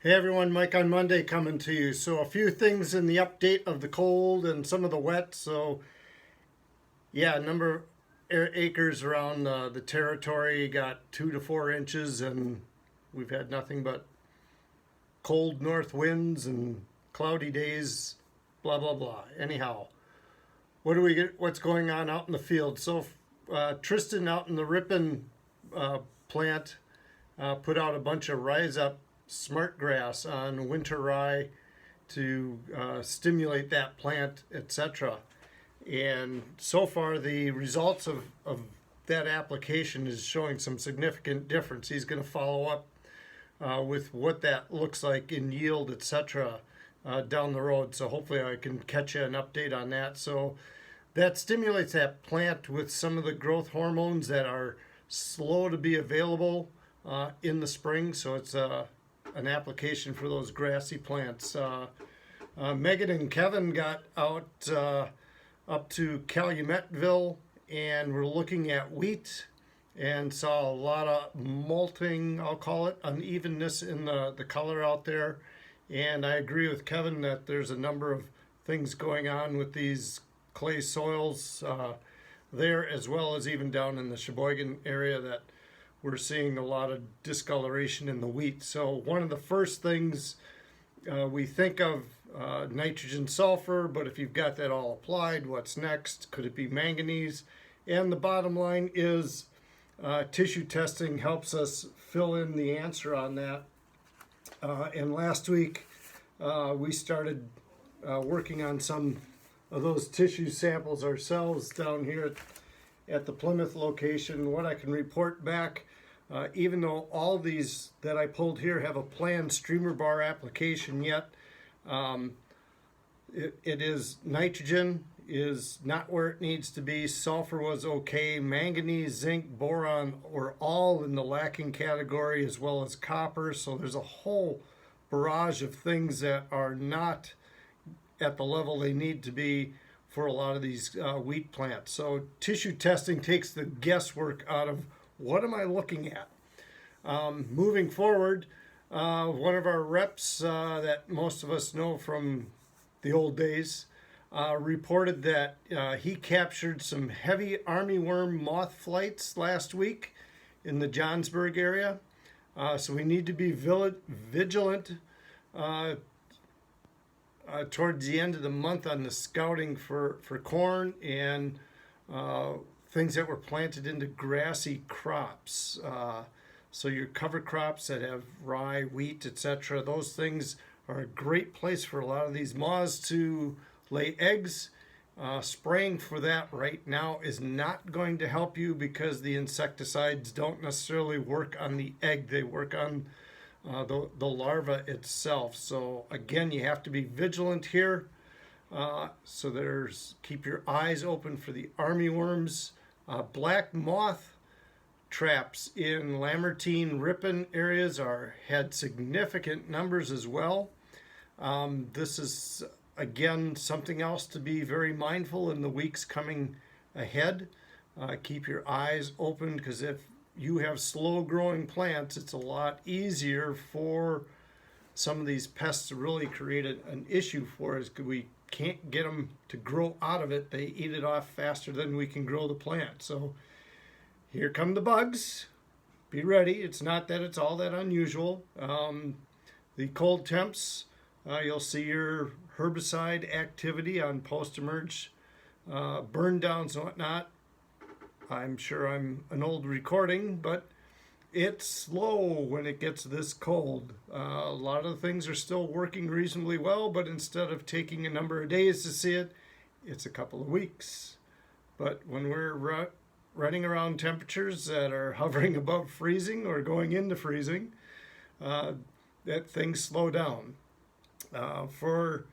Hey everyone, Mike on Monday coming to you. So, a few things in the update of the cold and some of the wet. So, yeah, a number of acres around the territory got 2 to 4 inches, and we've had nothing but cold north winds and cloudy days, blah, blah, blah. Anyhow, what do we get? What's going on out in the field? So, Tristan out in the Ripon uh, plant put out a bunch of Rise Up smart grass on winter rye to stimulate that plant, etc. And so far, the results of that application is showing some significant difference. He's going to follow up with what that looks like in yield, etc. Down the road. So hopefully, I can catch you an update on that. So that stimulates that plant with some of the growth hormones that are slow to be available in the spring. So it's an application for those grassy plants. Megan and Kevin got out up to Calumetville and we're looking at wheat and saw a lot of molting, I'll call it, unevenness in the color out there. And I agree with Kevin that there's a number of things going on with these clay soils there, as well as even down in the Sheboygan area, that we're seeing a lot of discoloration in the wheat. So one of the first things we think of nitrogen sulfur, but if you've got that all applied, what's next? Could it be manganese? And the bottom line is tissue testing helps us fill in the answer on that. And last week we started working on some of those tissue samples ourselves down here at the Plymouth location. What I can report back, even though all these that I pulled here have a planned streamer bar application yet, it is nitrogen is not where it needs to be. Sulfur was okay. Manganese, zinc, boron were all in the lacking category, as well as copper. So there's a whole barrage of things that are not at the level they need to be for a lot of these wheat plants. So tissue testing takes the guesswork out of what am I looking at. Moving forward, one of our reps that most of us know from the old days reported that he captured some heavy armyworm moth flights last week in the Johnsburg area. So we need to be vigilant towards the end of the month on the scouting for corn and things that were planted into grassy crops. So your cover crops that have rye, wheat, etc., those things are a great place for a lot of these moths to lay eggs. Spraying for that right now is not going to help you because the insecticides don't necessarily work on the egg. They work on the larva itself. So again, you have to be vigilant here. So keep your eyes open for the armyworms. Black moth traps in Lamartine, Ripon areas had significant numbers as well. This is again something else to be very mindful in the weeks coming ahead. Keep your eyes open, because if you have slow growing plants, it's a lot easier for some of these pests to really create an issue for us. We can't get them to grow out of it. They eat it off faster than we can grow the plant. So here come the bugs. Be ready. It's not that it's all that unusual. The cold temps, you'll see your herbicide activity on post-emerge burn downs and whatnot. I'm sure I'm an old recording, but it's slow when it gets this cold. A lot of the things are still working reasonably well, but instead of taking a number of days to see it, it's a couple of weeks. But when we're running around temperatures that are hovering above freezing or going into freezing, that things slow down. For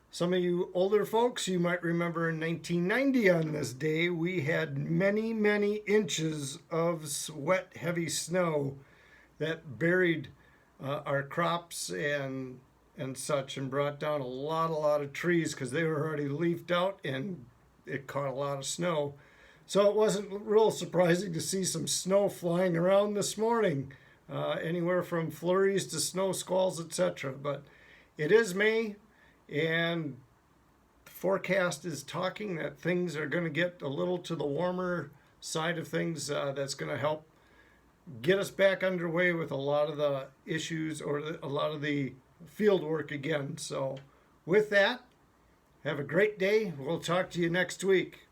some of you older folks, you might remember in 1990 on this day, we had many, many inches of wet, heavy snow that buried our crops and such, and brought down a lot of trees because they were already leafed out and it caught a lot of snow. So it wasn't real surprising to see some snow flying around this morning. anywhere from flurries to snow squalls, etc. But it is May, and the forecast is talking that things are going to get a little to the warmer side of things. That's going to help get us back underway with a lot of the issues or a lot of the field work again. So with that, have a great day. We'll talk to you next week.